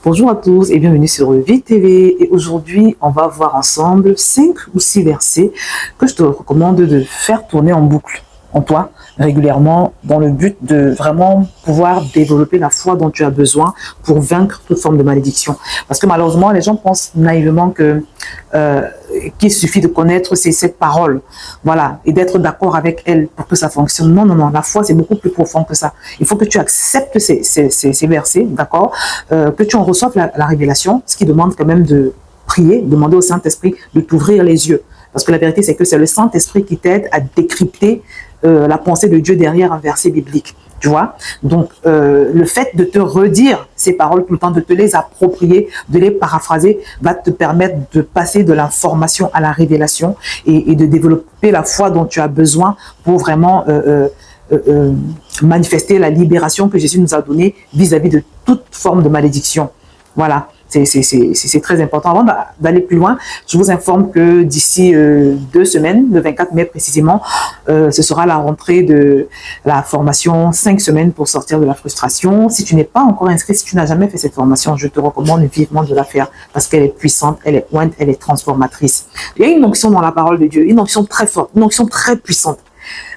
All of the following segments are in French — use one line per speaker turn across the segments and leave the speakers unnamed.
Bonjour à tous et bienvenue sur Vie TV. Et aujourd'hui, on va voir ensemble 5 ou 6 versets que je te recommande de faire tourner en boucle en toi régulièrement dans le but de vraiment pouvoir développer la foi dont tu as besoin pour vaincre toute forme de malédiction. Parce que malheureusement, les gens pensent naïvement qu'il suffit de connaître cette parole, voilà, et d'être d'accord avec elle pour que ça fonctionne. Non, non, non, la foi, c'est beaucoup plus profond que ça. Il faut que tu acceptes ces versets, d'accord, que tu en reçoives la révélation, ce qui demande quand même de prier, demander au Saint-Esprit de t'ouvrir les yeux. Parce que la vérité, c'est que c'est le Saint-Esprit qui t'aide à décrypter la pensée de Dieu derrière un verset biblique, tu vois. Donc, le fait de te redire ces paroles tout le temps, de te les approprier, de les paraphraser, va te permettre de passer de l'information à la révélation et de développer la foi dont tu as besoin pour vraiment manifester la libération que Jésus nous a donnée vis-à-vis de toute forme de malédiction. Voilà. C'est très important. Avant d'aller plus loin, je vous informe que d'ici 2 semaines, le 24 mai précisément, ce sera la rentrée de la formation 5 semaines pour sortir de la frustration. Si tu n'es pas encore inscrit, si tu n'as jamais fait cette formation, je te recommande vivement de la faire parce qu'elle est puissante, elle est ointe, elle est transformatrice. Il y a une onction dans la parole de Dieu, une onction très forte, une onction très puissante.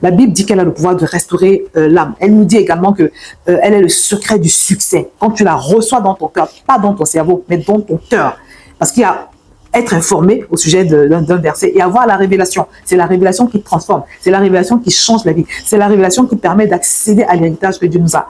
La Bible dit qu'elle a le pouvoir de restaurer l'âme. Elle nous dit également qu'elle est le secret du succès. Quand tu la reçois dans ton cœur, pas dans ton cerveau, mais dans ton cœur. Parce qu'il y a être informé au sujet d'un verset et avoir la révélation. C'est la révélation qui transforme. C'est la révélation qui change la vie. C'est la révélation qui permet d'accéder à l'héritage que Dieu nous a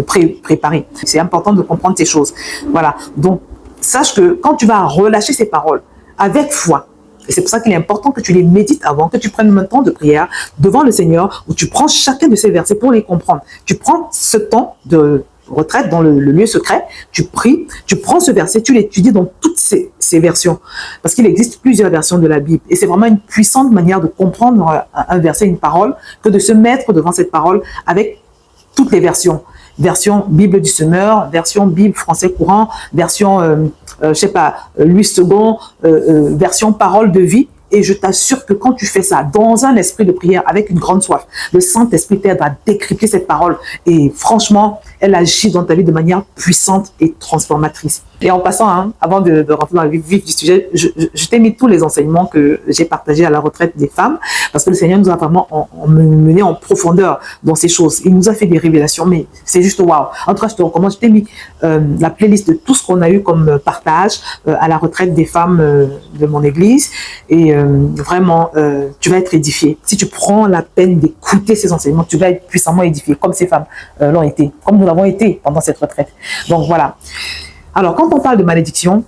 préparé. C'est important de comprendre ces choses. Voilà. Donc, sache que quand tu vas relâcher ces paroles avec foi, et c'est pour ça qu'il est important que tu les médites avant, que tu prennes un temps de prière devant le Seigneur, où tu prends chacun de ces versets pour les comprendre. Tu prends ce temps de retraite dans le lieu secret, tu pries, tu prends ce verset, tu l'étudies dans toutes ces versions. Parce qu'il existe plusieurs versions de la Bible. Et c'est vraiment une puissante manière de comprendre un verset, une parole, que de se mettre devant cette parole avec toutes les versions. Version Bible du Semeur, version Bible français courant, version, je sais pas, Louis II, version parole de vie. Et je t'assure que quand tu fais ça dans un esprit de prière avec une grande soif, le Saint-Esprit t'aide à décrypter cette parole. Et franchement, elle agit dans ta vie de manière puissante et transformatrice. Et en passant, hein, avant de rentrer dans le vif du sujet, je t'ai mis tous les enseignements que j'ai partagés à la retraite des femmes, parce que le Seigneur nous a vraiment mené en profondeur dans ces choses. Il nous a fait des révélations, mais c'est juste waouh. En tout cas, je te recommande, je t'ai mis la playlist de tout ce qu'on a eu comme partage à la retraite des femmes de mon église. Et vraiment, tu vas être édifié. Si tu prends la peine d'écouter ces enseignements, tu vas être puissamment édifié, comme ces femmes l'ont été, comme nous l'avons été pendant cette retraite. Donc voilà. Alors, quand on parle de malédiction,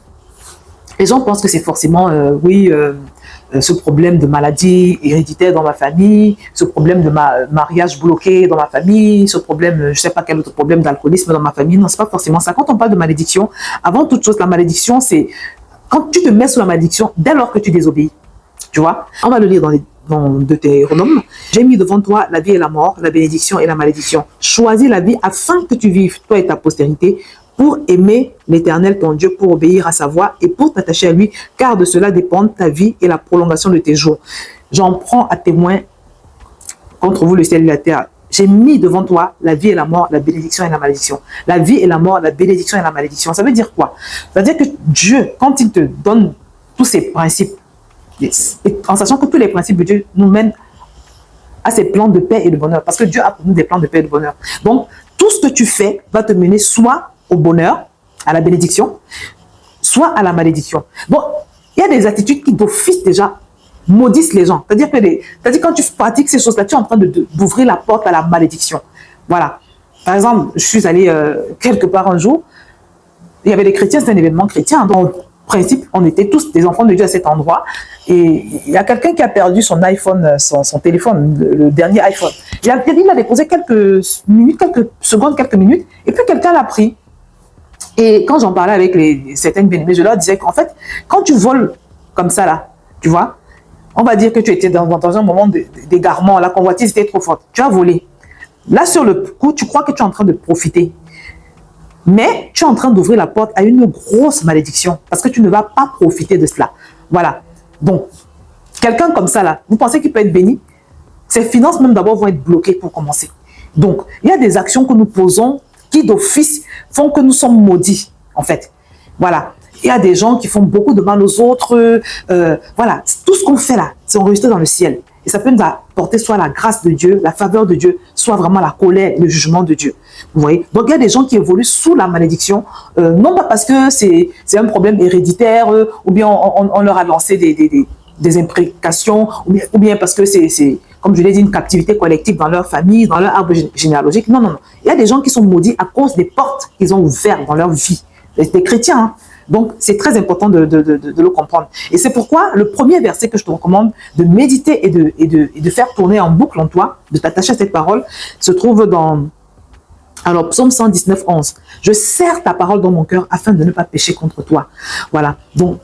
les gens pensent que c'est forcément, ce problème de maladie héréditaire dans ma famille, ce problème de mariage bloqué dans ma famille, ce problème, je ne sais pas quel autre problème d'alcoolisme dans ma famille. Non, ce n'est pas forcément ça. Quand on parle de malédiction, avant toute chose, la malédiction, c'est quand tu te mets sous la malédiction dès lors que tu désobéis. Tu vois, on va le lire dans Deutéronome. J'ai mis devant toi la vie et la mort, la bénédiction et la malédiction. Choisis la vie afin que tu vives, toi et ta postérité, pour aimer l'Éternel ton Dieu, pour obéir à sa voix et pour t'attacher à lui, car de cela dépendent ta vie et la prolongation de tes jours. J'en prends à témoin contre vous le ciel et la terre. J'ai mis devant toi la vie et la mort, la bénédiction et la malédiction. La vie et la mort, la bénédiction et la malédiction. Ça veut dire quoi? Ça veut dire que Dieu, quand il te donne tous ces principes, en sachant que tous les principes de Dieu nous mènent à ces plans de paix et de bonheur, parce que Dieu a pour nous des plans de paix et de bonheur. Donc, tout ce que tu fais va te mener soit au bonheur, à la bénédiction, soit à la malédiction. Donc, il y a des attitudes qui d'office déjà maudissent les gens. C'est-à-dire que quand tu pratiques ces choses-là, tu es en train d'ouvrir la porte à la malédiction. Voilà. Par exemple, je suis allée quelque part un jour, il y avait des chrétiens, c'est un événement chrétien, donc principe, on était tous des enfants de Dieu à cet endroit. Et il y a quelqu'un qui a perdu son iPhone, son téléphone, le dernier iPhone. Il a déposé quelques secondes, quelques minutes, et puis quelqu'un l'a pris. Et quand j'en parlais avec certaines bien-aimées, je leur disais qu'en fait, quand tu voles comme ça là, tu vois, on va dire que tu étais dans un moment d'égarement, la convoitise était trop forte, tu as volé. Là, sur le coup, tu crois que tu es en train de profiter. Mais tu es en train d'ouvrir la porte à une grosse malédiction parce que tu ne vas pas profiter de cela. Voilà. Donc, quelqu'un comme ça, là, vous pensez qu'il peut être béni? Ses finances même d'abord vont être bloquées pour commencer. Donc, il y a des actions que nous posons qui d'office font que nous sommes maudits. en fait. Voilà. Il y a des gens qui font beaucoup de mal aux autres. Voilà. Tout ce qu'on fait là, c'est enregistré dans le ciel. Et ça peut nous apporter soit la grâce de Dieu, la faveur de Dieu, soit vraiment la colère, le jugement de Dieu. Vous voyez? Donc, il y a des gens qui évoluent sous la malédiction, non pas parce que c'est un problème héréditaire, ou bien on leur a lancé des imprécations, ou bien parce que c'est, comme je l'ai dit, une captivité collective dans leur famille, dans leur arbre généalogique. Non, non, non. Il y a des gens qui sont maudits à cause des portes qu'ils ont ouvertes dans leur vie. Des chrétiens, hein. Donc, c'est très important de le comprendre. Et c'est pourquoi le premier verset que je te recommande de méditer et de faire tourner en boucle en toi, de t'attacher à cette parole, se trouve dans, alors, Psaume 119, 11. Je serre ta parole dans mon cœur afin de ne pas pécher contre toi. Voilà. Donc,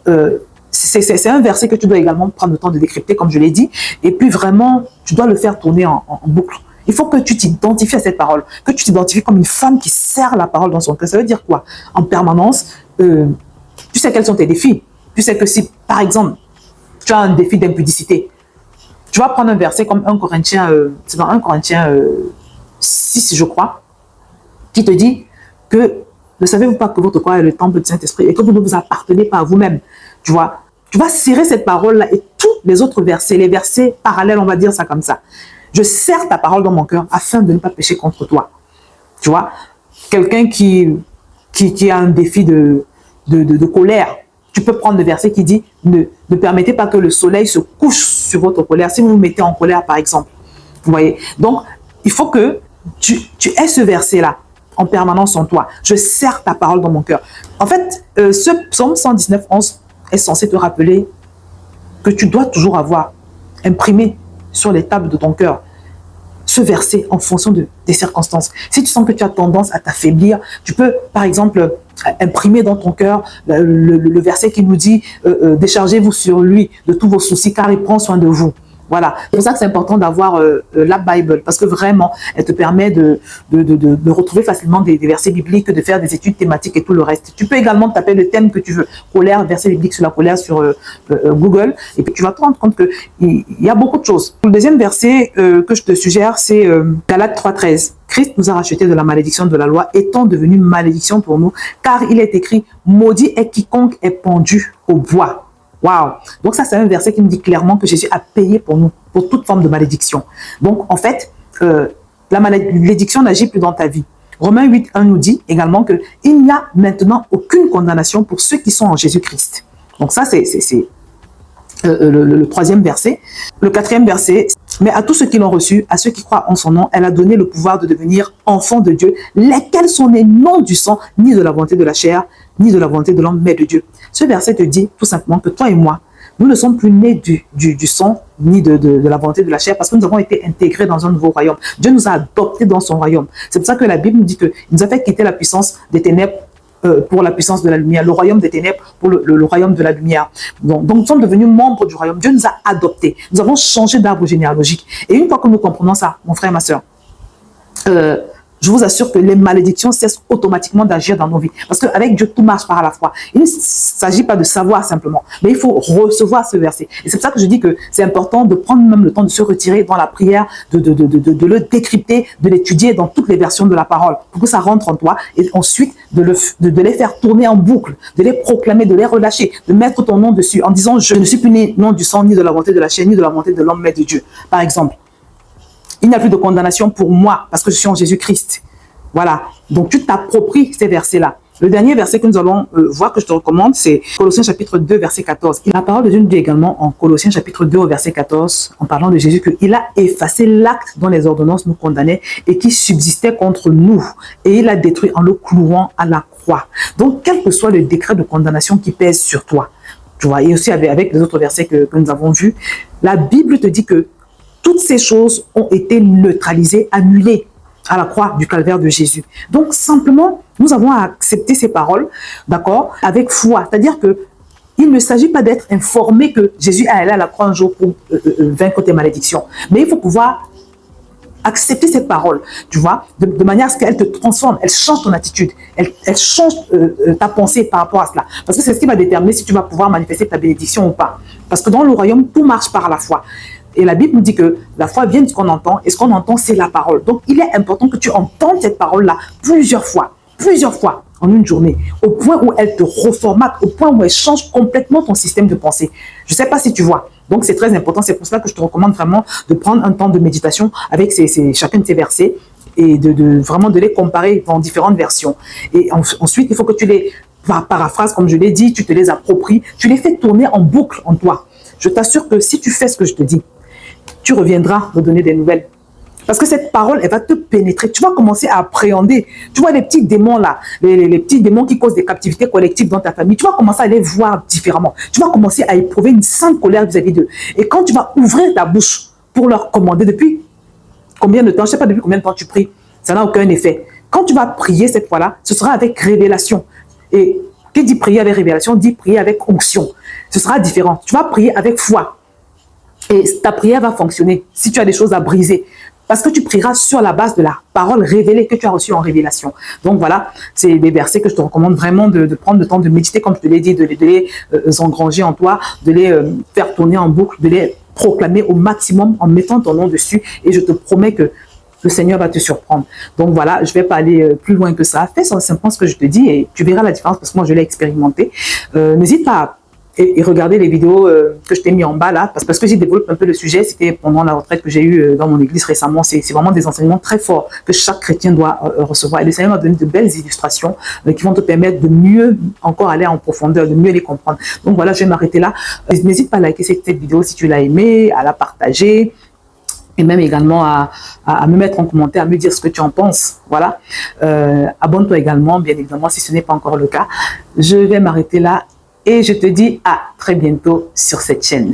c'est un verset que tu dois également prendre le temps de décrypter, comme je l'ai dit. Et puis, vraiment, tu dois le faire tourner en boucle. Il faut que tu t'identifies à cette parole, que tu t'identifies comme une femme qui serre la parole dans son cœur. Ça veut dire quoi? En permanence, tu sais quels sont tes défis. Tu sais que si, par exemple, tu as un défi d'impudicité, tu vas prendre un verset comme 1 Corinthiens, c'est dans 1 Corinthiens 6, je crois, qui te dit que ne savez-vous pas que votre corps est le temple du Saint-Esprit et que vous ne vous appartenez pas à vous-même. Tu vois, tu vas serrer cette parole-là et tous les autres versets, les versets parallèles, on va dire ça comme ça. Je serre ta parole dans mon cœur afin de ne pas pécher contre toi. Tu vois, quelqu'un qui a un défi de colère, tu peux prendre le verset qui dit ne permettez pas que le soleil se couche sur votre colère. Si vous vous mettez en colère, par exemple. Vous voyez? Donc, il faut que tu aies ce verset-là en permanence en toi. Je serre ta parole dans mon cœur. En fait, ce psaume 119, 11 est censé te rappeler que tu dois toujours avoir imprimé sur les tables de ton cœur ce verset en fonction des circonstances. Si tu sens que tu as tendance à t'affaiblir, tu peux, par exemple, imprimer dans ton cœur le verset qui nous dit déchargez-vous sur lui de tous vos soucis car il prend soin de vous. Voilà. C'est pour ça que c'est important d'avoir la Bible, parce que vraiment, elle te permet de retrouver facilement des versets bibliques, de faire des études thématiques et tout le reste. Tu peux également taper le thème que tu veux, colère, verset biblique sur la colère sur Google, et puis tu vas te rendre compte qu'il y a beaucoup de choses. Le deuxième verset que je te suggère, c'est Galates 3,13. Christ nous a rachetés de la malédiction de la loi, étant devenu malédiction pour nous, car il est écrit, maudit est quiconque est pendu au bois. Waouh! Donc ça, c'est un verset qui nous dit clairement que Jésus a payé pour nous, pour toute forme de malédiction. Donc, en fait, la malédiction n'agit plus dans ta vie. Romains 8, 1 nous dit également qu'il n'y a maintenant aucune condamnation pour ceux qui sont en Jésus-Christ. Donc ça, c'est le troisième verset. Le quatrième verset, mais à tous ceux qui l'ont reçu, à ceux qui croient en son nom, elle a donné le pouvoir de devenir enfants de Dieu, lesquels sont nés non du sang, ni de la volonté de la chair, ni de la volonté de l'homme, mais de Dieu. Ce verset te dit tout simplement que toi et moi, nous ne sommes plus nés du sang, ni de la volonté de la chair, parce que nous avons été intégrés dans un nouveau royaume. Dieu nous a adoptés dans son royaume. C'est pour ça que la Bible nous dit qu'il nous a fait quitter la puissance des ténèbres pour la puissance de la lumière, le royaume des ténèbres pour le royaume de la lumière. Donc, nous sommes devenus membres du royaume. Dieu nous a adoptés. Nous avons changé d'arbre généalogique. Et une fois que nous comprenons ça, mon frère, ma soeur, je vous assure que les malédictions cessent automatiquement d'agir dans nos vies. Parce qu'avec Dieu, tout marche par la foi. Il ne s'agit pas de savoir simplement, mais il faut recevoir ce verset. Et c'est pour ça que je dis que c'est important de prendre même le temps de se retirer dans la prière, de le décrypter, de l'étudier dans toutes les versions de la parole, pour que ça rentre en toi, et ensuite de les faire tourner en boucle, de les proclamer, de les relâcher, de mettre ton nom dessus, en disant « Je ne suis plus né non du sang, ni de la volonté de la chair, ni de la volonté de l'homme, mais de Dieu ». Par exemple. Il n'y a plus de condamnation pour moi parce que je suis en Jésus-Christ. Voilà. Donc, tu t'appropries ces versets-là. Le dernier verset que nous allons voir, que je te recommande, c'est Colossiens chapitre 2, verset 14. La parole de Dieu nous dit également en Colossiens chapitre 2, au verset 14, en parlant de Jésus, qu'il a effacé l'acte dont les ordonnances nous condamnaient et qui subsistait contre nous. Et il l'a détruit en le clouant à la croix. Donc, quel que soit le décret de condamnation qui pèse sur toi, tu vois, et aussi avec les autres versets que nous avons vus, la Bible te dit que toutes ces choses ont été neutralisées, annulées à la croix du calvaire de Jésus. Donc, simplement, nous avons à accepter ces paroles, d'accord, avec foi. C'est-à-dire que il ne s'agit pas d'être informé que Jésus est allé à la croix un jour pour vaincre tes malédictions. Mais il faut pouvoir accepter cette parole, tu vois, de manière à ce qu'elle te transforme, elle change ton attitude, elle change ta pensée par rapport à cela. Parce que c'est ce qui va déterminer si tu vas pouvoir manifester ta bénédiction ou pas. Parce que dans le royaume, tout marche par la foi. Et la Bible nous dit que la foi vient de ce qu'on entend, et ce qu'on entend, c'est la parole. Donc, il est important que tu entendes cette parole-là plusieurs fois. en une journée, au point où elle te reformate, au point où elle change complètement ton système de pensée. Je ne sais pas si tu vois. Donc, c'est très important. C'est pour cela que je te recommande vraiment de prendre un temps de méditation avec chacun de ces versets et vraiment de les comparer dans différentes versions. Et ensuite, il faut que tu les paraphrases, comme je l'ai dit, tu te les appropries, tu les fais tourner en boucle en toi. Je t'assure que si tu fais ce que je te dis, tu reviendras me donner des nouvelles. Parce que cette parole, elle va te pénétrer. Tu vas commencer à appréhender. Tu vois les petits démons là, les petits démons qui causent des captivités collectives dans ta famille. Tu vas commencer à les voir différemment. Tu vas commencer à éprouver une sainte colère vis-à-vis d'eux. Et quand tu vas ouvrir ta bouche pour leur commander, depuis combien de temps, je ne sais pas depuis combien de temps tu pries, ça n'a aucun effet. Quand tu vas prier cette fois-là, ce sera avec révélation. Et qui dit prier avec révélation, dit prier avec onction. Ce sera différent. Tu vas prier avec foi. Et ta prière va fonctionner si tu as des choses à briser. Parce que tu prieras sur la base de la parole révélée que tu as reçue en révélation. Donc voilà, c'est des versets que je te recommande vraiment de prendre le temps de méditer, comme je te l'ai dit, de les engranger en toi, de les faire tourner en boucle, de les proclamer au maximum en mettant ton nom dessus. Et je te promets que le Seigneur va te surprendre. Donc voilà, je ne vais pas aller plus loin que ça. Fais simplement ce que je te dis et tu verras la différence parce que moi, je l'ai expérimenté. N'hésite pas à et regardez les vidéos que je t'ai mis en bas là, parce que j'ai développé un peu le sujet, c'était pendant la retraite que j'ai eue dans mon église récemment. C'est vraiment des enseignements très forts que chaque chrétien doit recevoir. Et le Seigneur m'a donné de belles illustrations qui vont te permettre de mieux encore aller en profondeur, de mieux les comprendre. Donc voilà, je vais m'arrêter là. N'hésite pas à liker cette vidéo si tu l'as aimée, à la partager. Et même également à me mettre en commentaire, à me dire ce que tu en penses. Voilà. Abonne-toi également, bien évidemment, si ce n'est pas encore le cas. Je vais m'arrêter là. Et je te dis à très bientôt sur cette chaîne.